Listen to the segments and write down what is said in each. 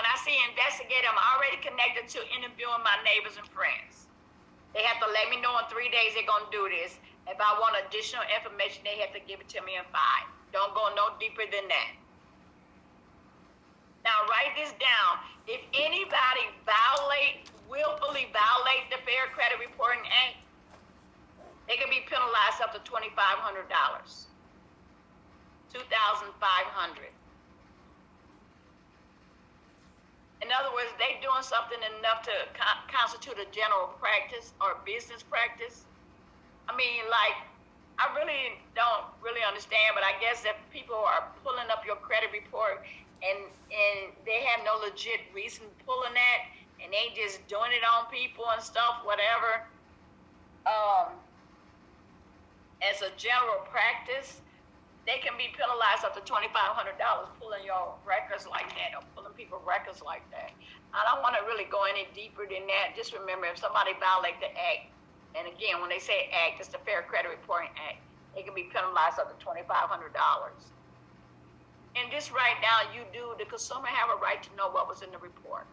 when I see investigate, I'm already connected to interviewing my neighbors and friends. They have to let me know in 3 days they're going to do this. If I want additional information, they have to give it to me in 5. Don't go no deeper than that. Now write this down. If anybody willfully violate the Fair Credit Reporting Act, they can be penalized up to $2,500. $2,500. In other words, they doing something enough to constitute a general practice or business practice. I mean, like, I really don't really understand, but I guess if people are pulling up your credit report and they have no legit reason pulling that, and they just doing it on people and stuff, whatever, as a general practice, they can be penalized up to $2,500 pulling your records like that or pulling people's records like that. I don't want to really go any deeper than that. Just remember, if somebody violates the act, and again, when they say act, it's the Fair Credit Reporting Act, they can be penalized up to $2,500. And this right now, the consumer have a right to know what was in the report.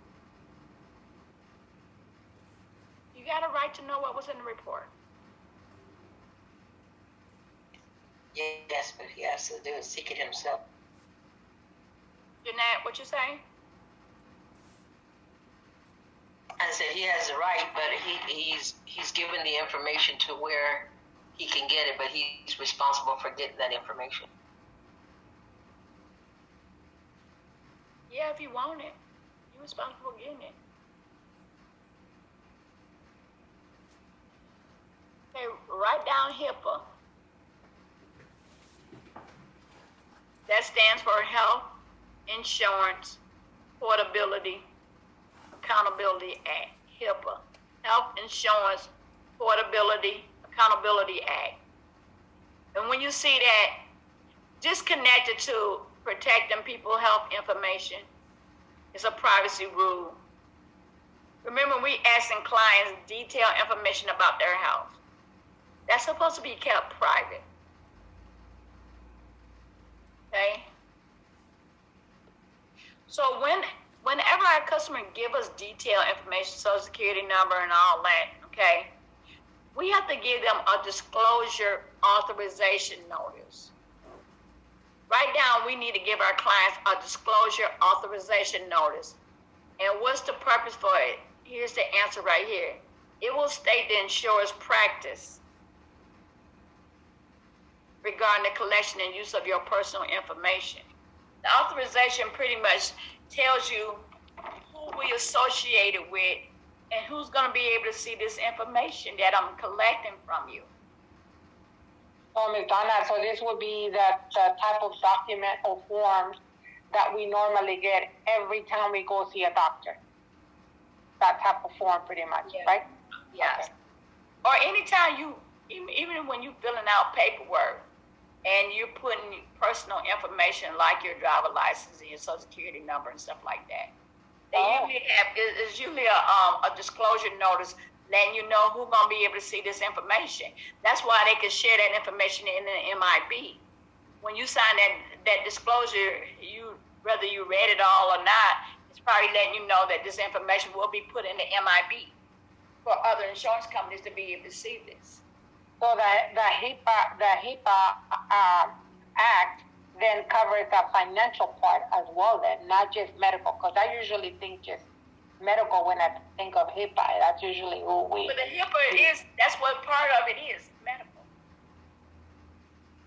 You got a right to know what was in the report. Yes, but he has to do it, seek it himself. Jeanette, what you saying? I said he has the right, but he's given the information to where he can get it, but he's responsible for getting that information. Yeah, if you want it, you're responsible for getting it. Okay, write down HIPAA. That stands for Health Insurance Portability Accountability Act, HIPAA. Health Insurance Portability Accountability Act. And when you see that, just connect it to protecting people's health information. It's a privacy rule. Remember, we asking clients detailed information about their health. That's supposed to be kept private. Okay? So whenever our customer give us detailed information, social security number and all that, okay, we have to give them a disclosure authorization notice. Right now, we need to give our clients a disclosure authorization notice. And what's the purpose for it? Here's the answer right here. It will state the insurer's practice regarding the collection and use of your personal information. The authorization pretty much tells you who we associated with and who's going to be able to see this information that I'm collecting from you. So, Ms. Donna, so this would be the type of document or forms that we normally get every time we go see a doctor. That type of form, pretty much, yes. Right? Yes. Okay. Or anytime even when you're filling out paperwork and you're putting personal information like your driver license and your social security number and stuff like that, they usually a disclosure notice letting you know who's going to be able to see this information. That's why they can share that information in the MIB. When you sign that disclosure, whether you read it all or not, it's probably letting you know that this information will be put in the MIB for other insurance companies to be able to see this. So the HIPAA Act then covers the financial part as well, then, not just medical, because I usually think just medical when I think of HIPAA. That's usually who we... But the HIPAA that's what part of it is, medical.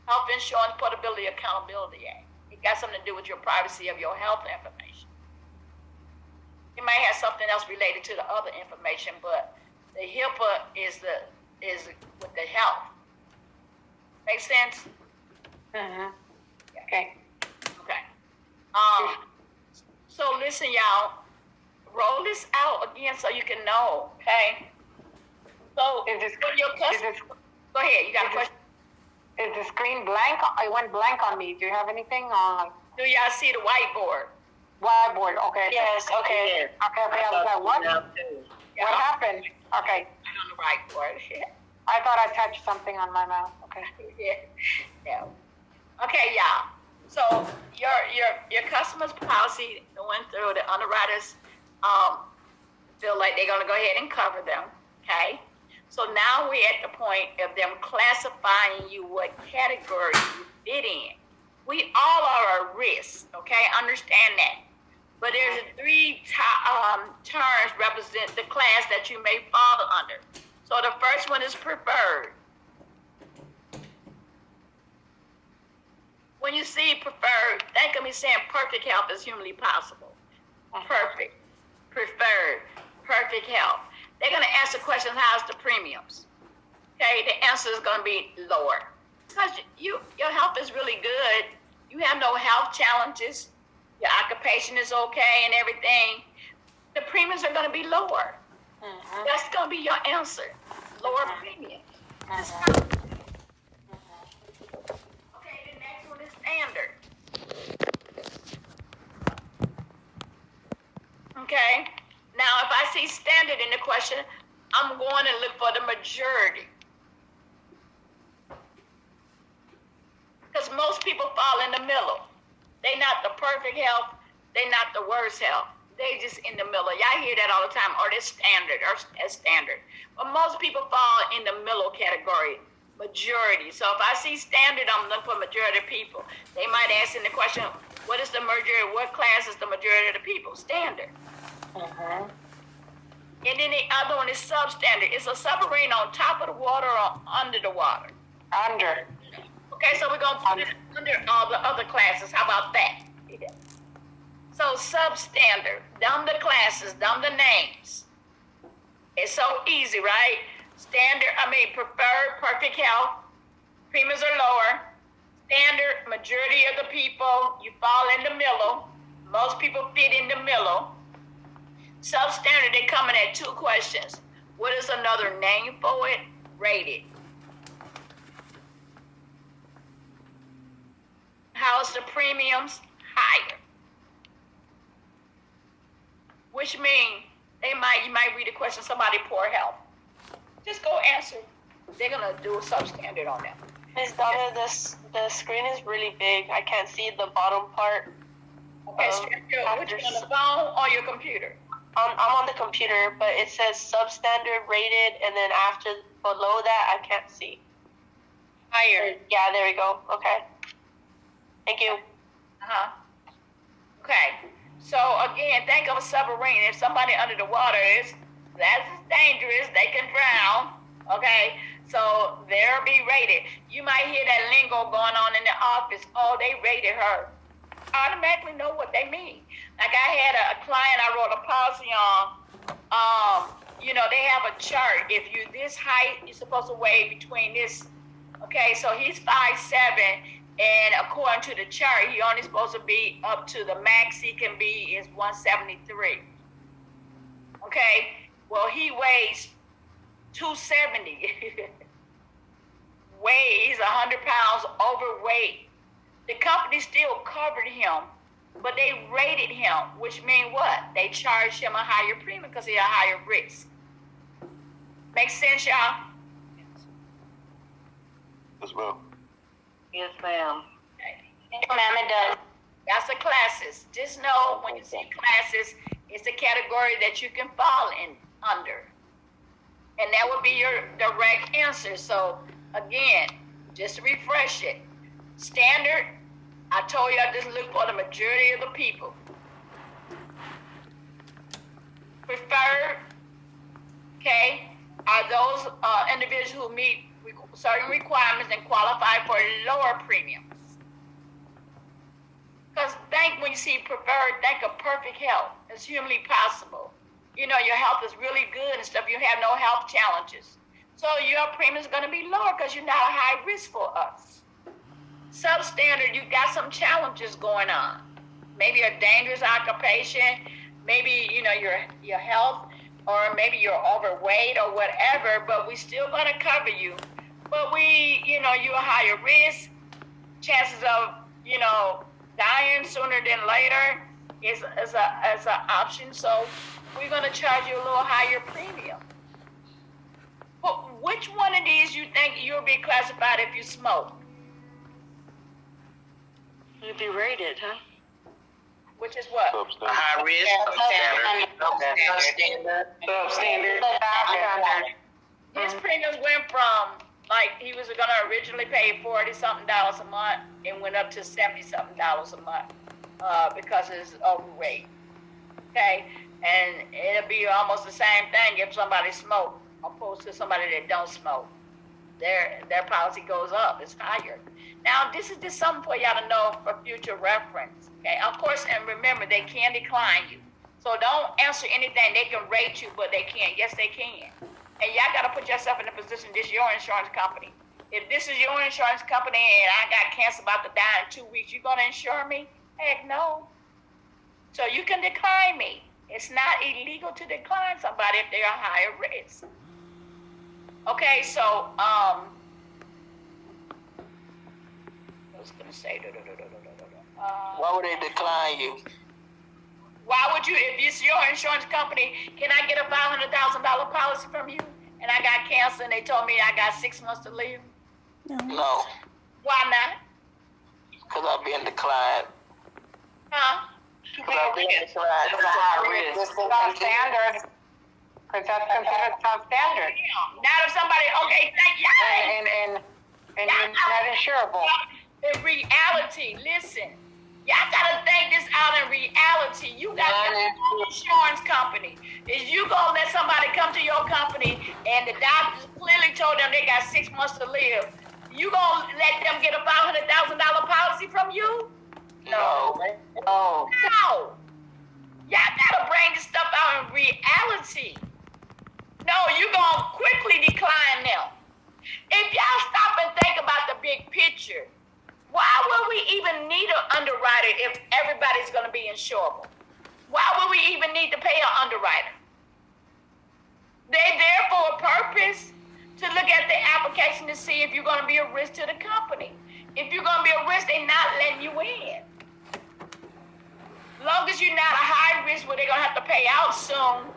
Health Insurance Portability Accountability Act. It got something to do with your privacy of your health information. It may have something else related to the other information, but the HIPAA is with the health. Make sense? Mm-hmm. Okay. Okay. So listen, y'all. Roll this out again so you can know. Okay. So is this, when your customer, go ahead. You got a question? Is the screen blank? It went blank on me. Do you have anything on? Do y'all see the whiteboard? Whiteboard. Okay. Yes. Okay. Okay. I was like, what? Yeah. What happened? Okay. On the whiteboard. I thought I touched something on my mouse. Okay. Yeah. Okay, y'all. So your customer's policy went through, the underwriters feel like they're going to go ahead and cover them. Okay. So now we're at the point of them classifying you what category you fit in. We all are a risk. Okay. Understand that. But there's three terms represent the class that you may fall under. So the first one is preferred. When you see preferred, think of me saying perfect health is humanly possible. Perfect, preferred, perfect health. They're going to ask the question, how's the premiums? Okay, the answer is going to be lower. Because your health is really good. You have no health challenges. Your occupation is okay and everything. The premiums are going to be lower. That's going to be your answer. Lower premium. Okay, the next one is standard. Okay, now if I see standard in the question, I'm going to look for the majority. Because most people fall in the middle. They're not the perfect health. They're not the worst health. They just in the middle. Y'all hear that all the time, or they're standard, or as standard. But most people fall in the middle category, majority. So if I see standard, I'm looking for majority of people. They might ask in the question, what is the majority, what class is the majority of the people? Standard. And then the other one is substandard. It's a submarine on top of the water or under the water? Under. Okay, so we're going to put it under all the other classes. How about that? So substandard, them the classes, them the names. It's so easy, right? Preferred, perfect health. Premiums are lower. Standard, majority of the people, you fall in the middle. Most people fit in the middle. Substandard, they come in at two questions. What is another name for it? Rated. How's the premiums? Higher. Which means you might read a question, somebody poor health. Just go answer. They're gonna do a substandard on that. Ms. Donna, the screen is really big. I can't see the bottom part. Okay, which on the phone or your computer? I'm on the computer, but it says substandard rated, and then below that, I can't see. Higher. Yeah, there we go. Okay. Thank you. Okay. So again, think of a submarine. If somebody under the water that's dangerous, they can drown. Okay. So they'll be rated. You might hear that lingo going on in the office. Oh, they rated her. Automatically know what they mean. Like I had a client I wrote a policy on. They have a chart. If you this height, you're supposed to weigh between this. Okay, so he's 5'7", and according to the chart, he only supposed to be up to the max he can be is 173. Okay, well he weighs 270. Weighs 100 pounds overweight. The company still covered him, but they rated him, which means what? They charged him a higher premium because he had a higher risk. Make sense, y'all? Yes, ma'am. Yes, ma'am. Okay. Yes, ma'am, it does. That's the classes. Just know when you see classes, it's a category that you can fall in under. And that would be your direct answer. So again, just to refresh it. Standard, I told you I just look for the majority of the people. Preferred, okay, are those individuals who meet certain requirements and qualify for lower premiums. Because when you see preferred, think of perfect health. It's humanly possible. Your health is really good and stuff. You have no health challenges. So your premium is going to be lower because you're not a high risk for us. Substandard, you got some challenges going on. Maybe a dangerous occupation, maybe, your health, or maybe you're overweight or whatever, but we still going to cover you. But you're a higher risk. Chances of, dying sooner than later is an option. So we're going to charge you a little higher premium. But which one of these you think you'll be classified if you smoke? You'd be rated, huh? Which is what? Substandard. High risk, substandard. Substandard. Substandard. His premiums went from, like, he was gonna originally pay $40-something a month and went up to $70-something a month, because it's overweight. Okay? And it'll be almost the same thing if somebody smoked, opposed to somebody that don't smoke. Their policy goes up, it's higher. Now, this is just something for y'all to know for future reference. Okay? Of course, and remember, they can decline you. So don't answer anything. They can rate you, but they can't. Yes, they can. And y'all got to put yourself in the position, this is your insurance company. If this is your insurance company and I got cancer about to die in 2 weeks, you going to insure me? Heck no. So you can decline me. It's not illegal to decline somebody if they're a higher risk. Okay, so, I was going to say, Why would they decline you? why would you, if it's your insurance company, can I get a $500,000 policy from you? And I got cancer and they told me I got 6 months to live? No, Why not? because I've been declined. Huh? Because I've been declined. That's a high risk. Substandard. Because that's considered substandard. Now if somebody, okay, thank you. And you're not insurable. In reality, listen, y'all gotta think this out in reality. You got your insurance company. Is you gonna let somebody come to your company and the doctors clearly told them they got 6 months to live? You gonna let them get a $500,000 policy from you? No. Oh. No. Y'all gotta bring this stuff out in reality. No, you gonna quickly decline them. If y'all stop and think about the big picture, why would we even need an underwriter if everybody's gonna be insurable? Why would we even need to pay an underwriter? They're there for a purpose, to look at the application to see if you're gonna be a risk to the company. If you're gonna be a risk, they're not letting you in. Long as you're not a high risk where they're gonna have to pay out soon,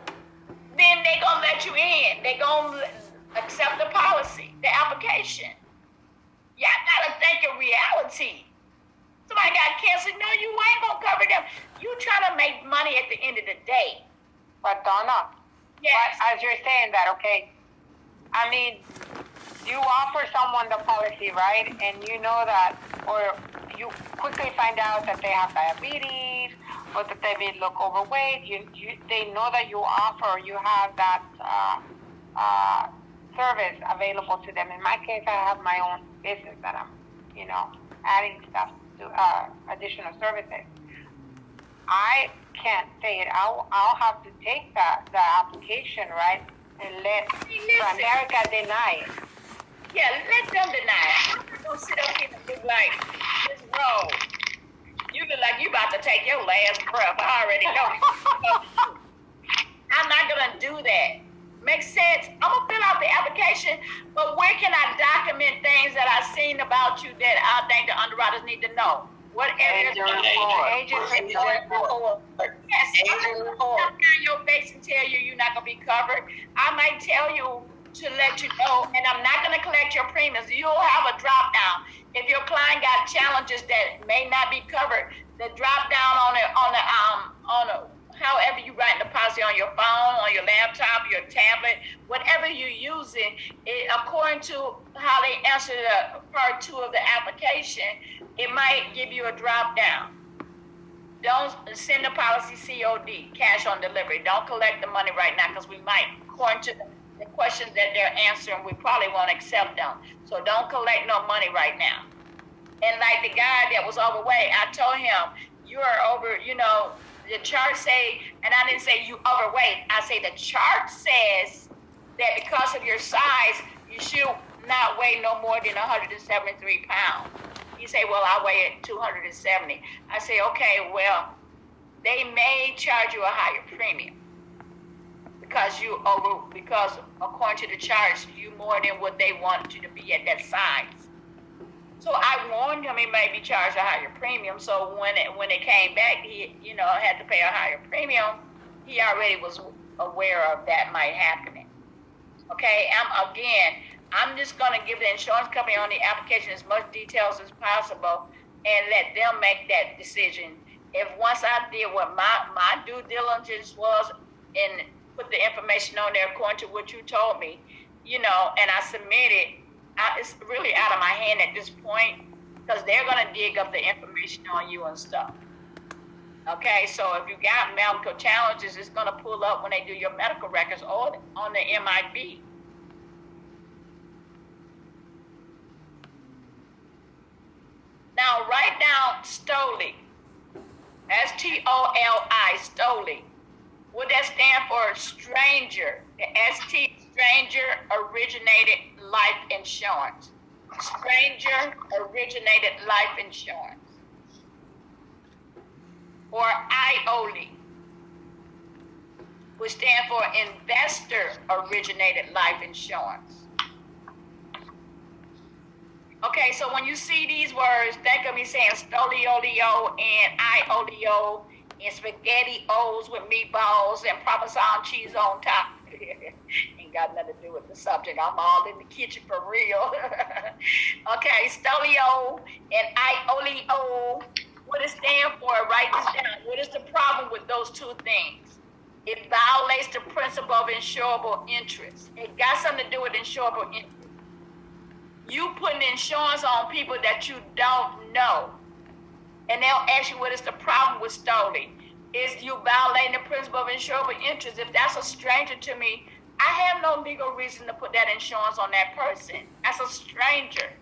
then they're gonna let you in. They're gonna accept the policy, the application. Y'all gotta think of reality. Somebody got cancer, no, you ain't gonna cover them. You trying to make money at the end of the day. But Donna, Yes. but as you're saying that, okay, I mean, you offer someone the policy, right? And you know that, or you quickly find out that they have diabetes, or that they may look overweight. They know that you offer, you have that service available to them. In my case, I have my own business that I'm, adding stuff to additional services. I can't say it. I'll have to take the application, right, and let America deny it. Yeah, let them deny it. I'm not gonna sit up here and look like this road. You look like you about to take your last breath. I already know. I'm not gonna do that. Makes sense? I'm gonna fill out the application, but where can I document things that I've seen about you that I think the underwriters need to know? What areas? Agent report. Yes, I'm not gonna down your face and tell you you're not gonna be covered. I might tell you to let you know, and I'm not gonna collect your premiums. You'll have a drop down. If your client got challenges that may not be covered, the drop down on the however you write the policy on your phone, on your laptop, your tablet, whatever you're using, according to how they answer the part 2 of the application, it might give you a drop down. Don't send the policy COD, cash on delivery. Don't collect the money right now because we might, according to the questions that they're answering, we probably won't accept them. So don't collect no money right now. And like the guy that was overweight, I told him, you are over, the chart say, and I didn't say you overweight. I say the chart says that because of your size, you should not weigh no more than 173 pounds. He say, well, I weigh at 270. I say, okay, well, they may charge you a higher premium because according to the charts, you more than what they wanted you to be at that size. So I warned him he may be charged a higher premium. So when it came back, he had to pay a higher premium. He already was aware of that might happen. Okay, I'm just gonna give the insurance company on the application as much details as possible and let them make that decision. If once I did what my due diligence was and put the information on there according to what you told me, and I submitted, it's really out of my hand at this point because they're going to dig up the information on you and stuff. Okay, so if you got medical challenges, it's going to pull up when they do your medical records or on the MIB. Now, write down STOLI, STOLI, STOLI. What that stand for? Stranger. The ST, Stranger Originated Life Insurance. Stranger Originated Life Insurance. Or IOLI, which stand for Investor Originated Life Insurance. Okay, so when you see these words, think of me saying stoliolio and iolio and spaghetti O's with meatballs and Parmesan cheese on top. Ain't got nothing to do with the subject. I'm all in the kitchen for real. Okay, stolio and iolio. What it stands for, write this down. What is the problem with those two things? It violates the principle of insurable interest. It got something to do with insurable interest. You putting insurance on people that you don't know. And they'll ask you what is the problem with STOLI. Is you violating the principle of insurable interest. If that's a stranger to me, I have no legal reason to put that insurance on that person. That's a stranger.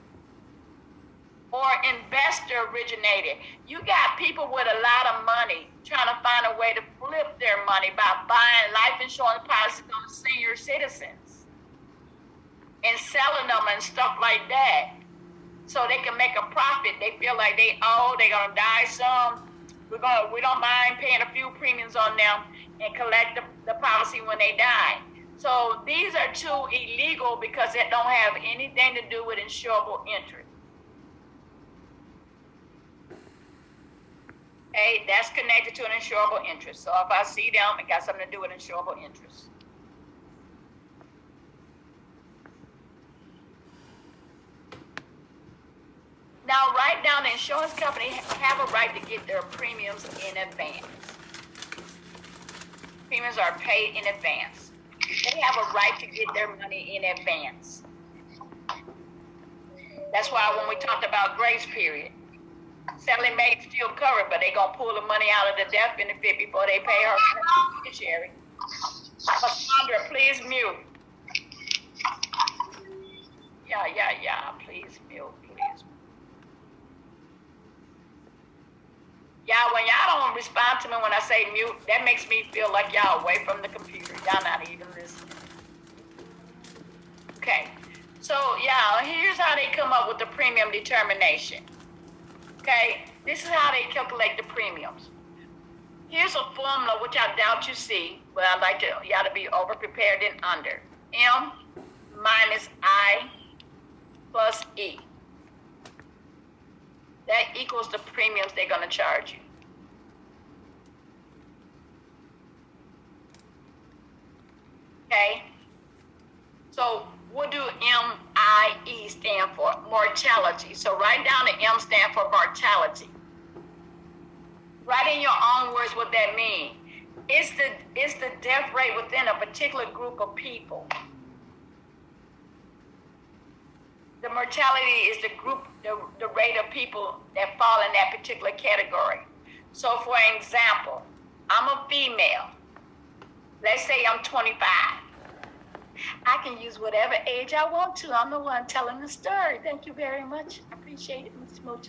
Or investor originated. You got people with a lot of money trying to find a way to flip their money by buying life insurance policies on senior citizens and selling them and stuff like that so they can make a profit. They feel like they're gonna die some. We don't mind paying a few premiums on them and collect the policy when they die. So these are two illegal because they don't have anything to do with insurable interest. Okay, that's connected to an insurable interest. So if I see them, it got something to do with insurable interest. Now, write down the insurance company have a right to get their premiums in advance. Premiums are paid in advance. They have a right to get their money in advance. That's why when we talked about grace period, Sally Mae still covered, but they gonna pull the money out of the death benefit before they pay her beneficiary. Cassandra, please mute. Yeah. Please mute, please. Yeah, when y'all don't respond to me when I say mute, that makes me feel like y'all away from the computer. Y'all not even listening. Okay, so here's how they come up with the premium determination. Okay, this is how they calculate the premiums. Here's a formula which I doubt you see, but I'd like y'all to be over prepared and under. M minus I plus E. That equals the premiums they're going to charge you. Okay? So what do MIE stand for? Mortality. So write down the M stand for mortality. Write in your own words what that means. It's the death rate within a particular group of people. The mortality is the rate of people that fall in that particular category. So for example, I'm a female. Let's say I'm 25. I can use whatever age I want to. I'm the one telling the story. Thank you very much. I appreciate it, Ms. Mooch.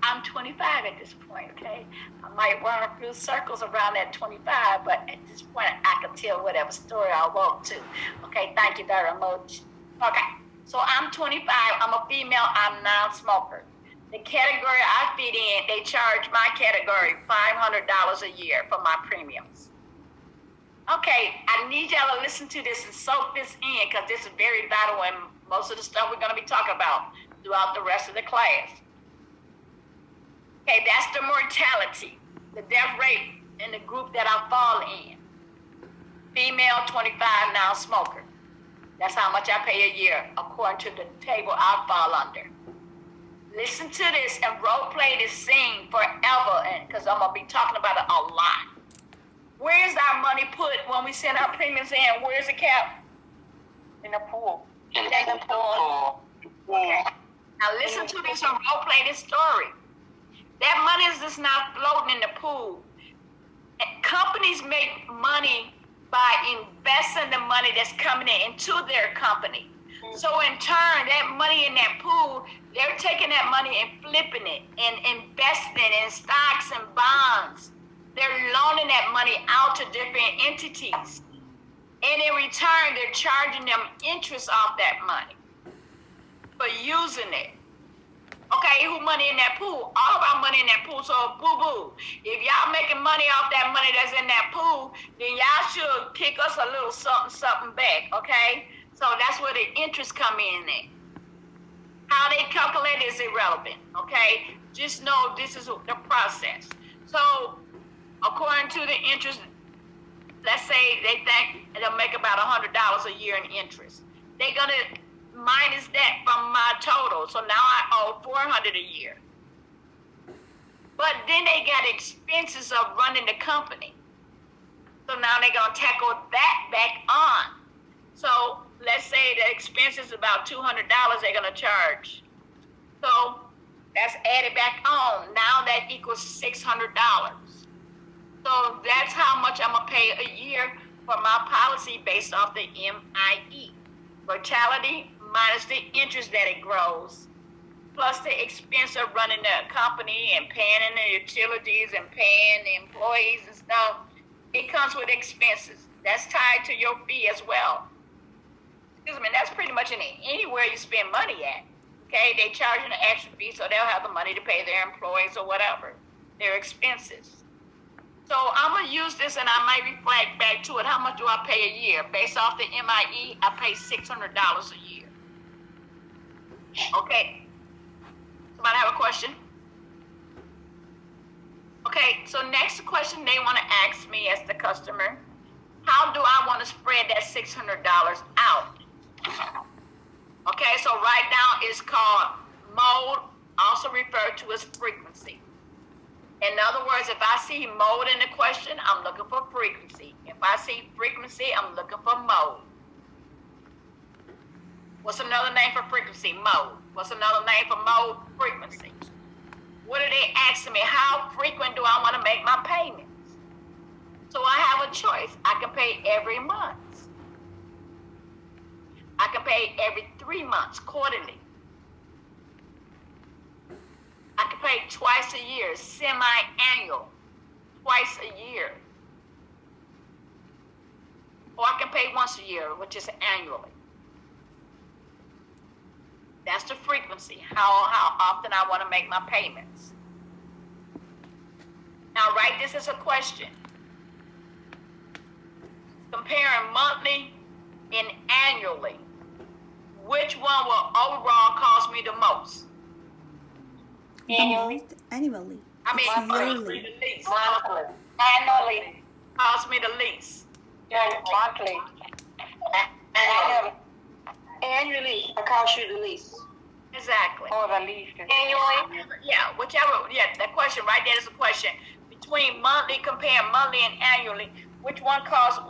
I'm 25 at this point, okay? I might run a few circles around that 25, but at this point, I can tell whatever story I want to. Okay, thank you very much. Okay, so I'm 25. I'm a female. I'm non-smoker. The category I fit in, they charge my category $500 a year for my premiums. Okay, I need y'all to listen to this and soak this in because this is very vital and most of the stuff we're going to be talking about throughout the rest of the class. Okay, that's the mortality, the death rate in the group that I fall in. Female, 25, non-smoker. That's how much I pay a year according to the table I fall under. listen to this and role play this scene forever, and because I'm gonna be talking about it a lot. Where's our money put when we send our premiums in? Where's the cap? In the pool. In the pool. Okay. Now listen to this and role play this story. That money is just not floating in the pool. And companies make money by investing the money that's coming into their company. So in turn, that money in that pool, they're taking that money and flipping it and investing in stocks and bonds. They're loaning that money out to different entities. And in return, they're charging them interest off that money for using it. Okay, who money in that pool? All of our money in that pool. So boo-boo, if y'all making money off that money that's in that pool, then y'all should kick us a little something back, okay? So that's where the interest come in at. How they calculate is irrelevant, okay? Just know this is the process. So according to the interest, let's say they think they'll make about $100 a year in interest. They're gonna minus that from my total. So now I owe $400 a year. But then they got expenses of running the company. So now they're gonna tackle that back on. So let's say the expense is about $200 they're gonna charge. So that's added back on. Now that equals $600. So that's how much I'm gonna pay a year for my policy based off the MIE. Mortality minus the interest that it grows, plus the expense of running the company and paying in the utilities and paying the employees and stuff. It comes with expenses. That's tied to your fee as well. Excuse me, that's pretty much anywhere you spend money at. Okay, they charge an extra fee so they'll have the money to pay their employees or whatever, their expenses. So I'm gonna use this and I might reflect back to it. How much do I pay a year? Based off the MIE, I pay $600 a year. Okay. Somebody have a question? Okay, so next question they want to ask me as the customer, how do I want to spread that $600 out? Okay, so right now it's called mode, also referred to as frequency. In other words, if I see mode in the question, I'm looking for frequency. If I see frequency, I'm looking for mode. What's another name for frequency? Mode. What's another name for mode? Frequency. What are they asking me? How frequent do I want to make my payments? So I have a choice. I can pay every month. I can pay every 3 months, quarterly. I can pay twice a year, semi-annual, twice a year. Or I can pay once a year, which is annually. That's the frequency, how often I want to make my payments. Now write this as a question. Comparing monthly and annually, which one will overall cost me the most? Annually. Annually. I mean, Yearly. the least. Monthly. Annually. Cost me the least. Yeah, monthly. Annually. Annually. It costs you the least. Exactly. Or the least. Annually? Yeah, whichever. Yeah, that question right there is a question. Between monthly, comparing monthly and annually, which one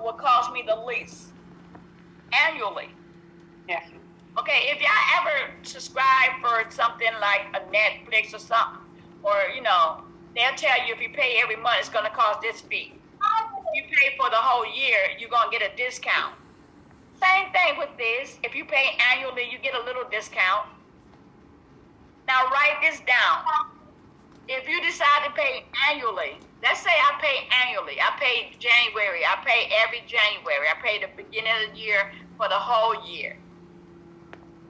will cost me the least? Annually. Yes. Okay, if y'all ever subscribe for something like a Netflix or something, or, they'll tell you if you pay every month, it's going to cost this fee. If you pay for the whole year, you're going to get a discount. Same thing with this. If you pay annually, you get a little discount. Now, write this down. If you decide to pay annually, let's say I pay annually. I pay January. I pay every January. I pay the beginning of the year for the whole year.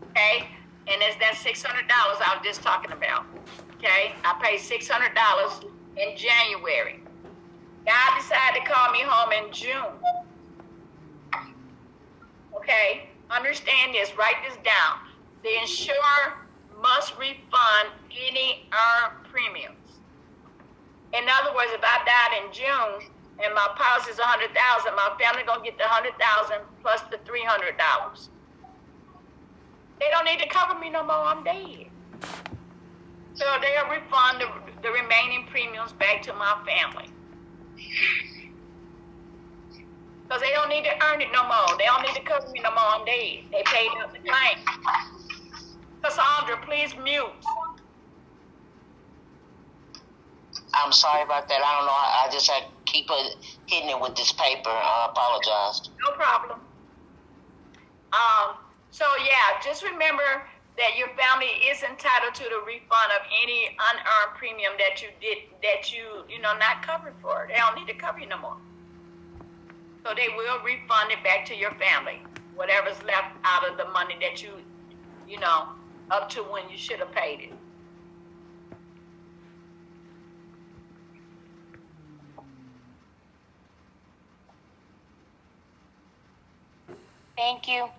Okay? And it's that $600 I was just talking about. Okay? I pay $600 in January. God decided to call me home in June. Okay? Understand this. Write this down. The insurer must refund any earned premiums. In other words, if I died in June and my policy is $100,000, my family gonna get the $100,000 plus the $300. They don't need to cover me no more. I'm dead. So they'll refund the remaining premiums back to my family. Because they don't need to earn it no more. They don't need to cover me no more. I'm dead. They paid up the claim. Cassandra, please mute. I'm sorry about that. I don't know. I just had to keep hitting it with this paper. I apologize. No problem. So yeah, just remember that your family is entitled to the refund of any unearned premium that you not covered for. They don't need to cover you no more. So they will refund it back to your family, whatever's left out of the money that you up to when you should have paid it. Thank you.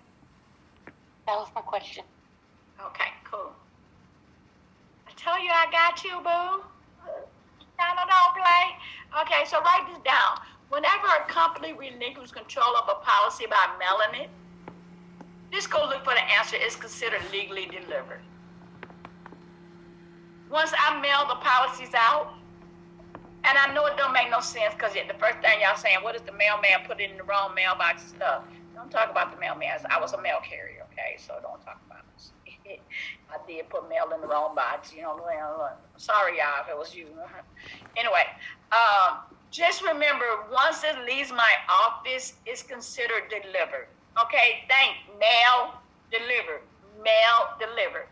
That was my question. Okay, cool. I tell you I got you, boo. Don't play. Okay, so write this down. Whenever a company relinquishes control of a policy by mailing it, just go look for the answer. It's considered legally delivered. Once I mail the policies out, and I know it don't make no sense because the first thing y'all saying, what is the mailman put it in the wrong mailbox and stuff? Don't talk about the mailman. I was a mail carrier, okay? So don't talk about it. I did put mail in the wrong box, Sorry, y'all, if it was you. Anyway, just remember, once it leaves my office, it's considered delivered. Okay, mail delivered. Mail delivered.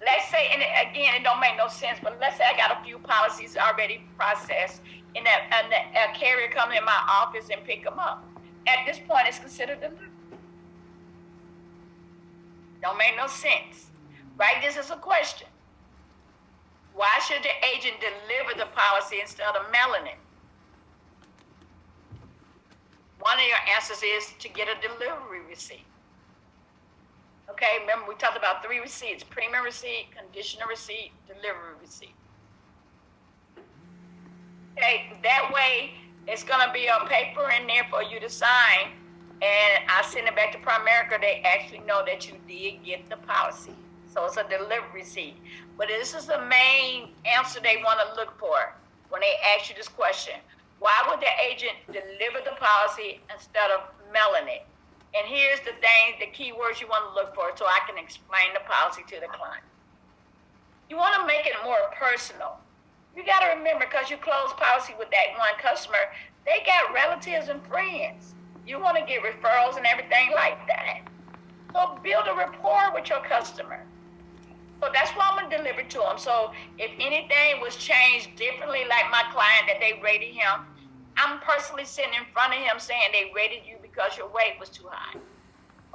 Let's say, and again, it don't make no sense, but let's say I got a few policies already processed, and a carrier comes in my office and pick them up. At this point, it's considered delivered. Don't make no sense. Right? This is a question. Why should the agent deliver the policy instead of mailing it? One of your answers is to get a delivery receipt. Okay, remember we talked about 3 receipts: premium receipt, conditional receipt, delivery receipt. Okay, that way it's gonna be a paper in there for you to sign, and I send it back to Primerica. They actually know that you did get the policy. So it's a delivery receipt. But this is the main answer they want to look for when they ask you this question. Why would the agent deliver the policy instead of mailing it? And here's the thing, the key words you want to look for so I can explain the policy to the client. You want to make it more personal. You got to remember, because you close policy with that one customer, they got relatives and friends. You want to get referrals and everything like that. So build a rapport with your customer. So that's why I'm going to deliver to them. So if anything was changed differently, like my client that they rated him, I'm personally sitting in front of him saying they rated you because your weight was too high.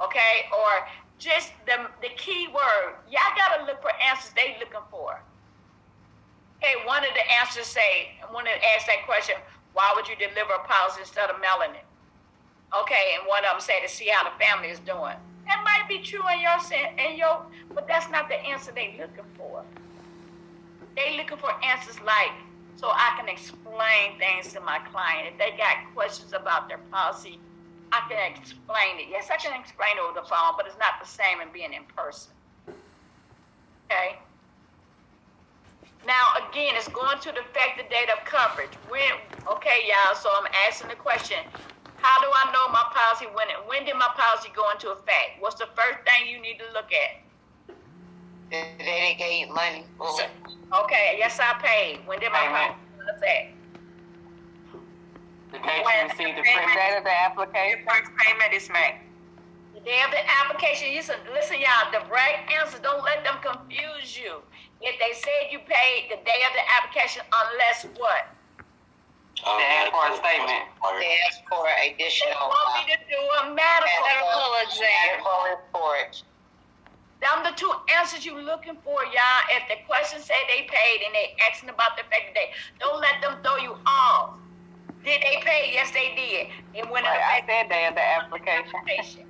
Okay? Or just the key word. Y'all got to look for answers they looking for. Hey, one of the answers say, when it asks that question, why would you deliver a policy instead of mailing it? Okay, and one of them say to see how the family is doing. That might be true but that's not the answer they looking for. They looking for answers like, so I can explain things to my client. If they got questions about their policy, I can explain it. Yes, I can explain it over the phone, but it's not the same in being in person. Okay? Now, again, it's going to the effective date of coverage. Okay, y'all, so I'm asking the question, how do I know my policy, when did my policy go into effect? What's the first thing you need to look at? The day they gave you money. Okay, yes, I paid. When did my policy go into effect? The day you received the date of the application. The first payment is made. The day of the application. Listen, y'all, the right answers, don't let them confuse you. If they said you paid the day of the application, unless what? They asked for a statement. They asked for They additional want me to do a medical exam. medical report. Them the 2 answers you looking for, y'all. If the question say they paid and they asking about the effective date, don't let them throw you off. Did they pay? Yes, they did. It went in I effect. said day of the application.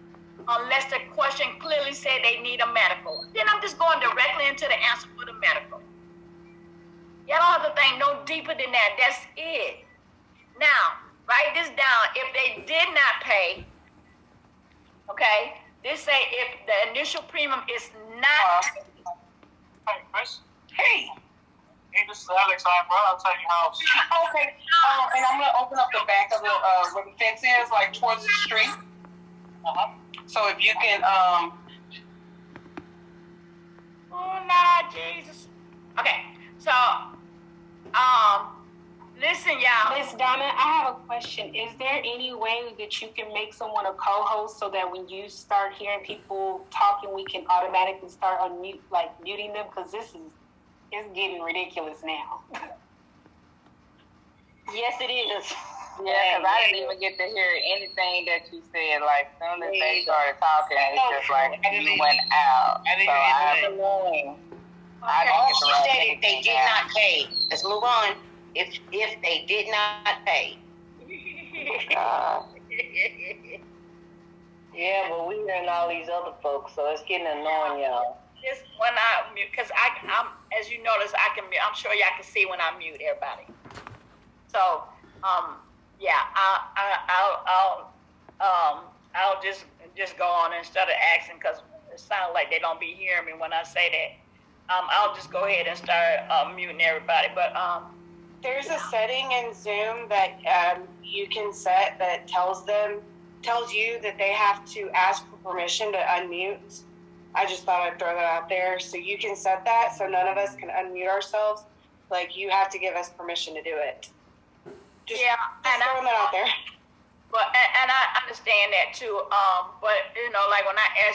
Unless the question clearly said they need a medical. Then I'm just going directly into the answer for the medical. Y'all don't have to think no deeper than that. That's it. Now, write this down. If they did not pay, okay, this say if the initial premium is not Hey. Hey, this is Alex. I'm right outside your house. Okay. And I'm gonna open up the back of the where the fence is, like towards the street. So if you can, Oh, Lord Jesus. Okay, so, listen, y'all. Miss Donna, I have a question. Is there any way that you can make someone a co-host so that when you start hearing people talking, we can automatically start muting them? Because it's getting ridiculous now. Yes, it is. Yeah, because I didn't even get to hear anything that you said. Like, as soon as they started talking, it's just like you went out. So I didn't She said if they did not pay. Let's move on. If they did not pay. Yeah, but we hearing all these other folks, so it's getting annoying, y'all. Just when I mute, because I'm, as you notice, I can mute. I'm sure y'all can see when I mute everybody. So, yeah, I'll just go on instead of asking, because it sounds like they don't be hearing me when I say that. I'll just go ahead and start muting everybody. But there's a setting in Zoom that you can set that tells you that they have to ask for permission to unmute. I just thought I'd throw that out there. So you can set that so none of us can unmute ourselves. Like, you have to give us permission to do it. Just throwing that out there. But and I understand that too. But you know, like when I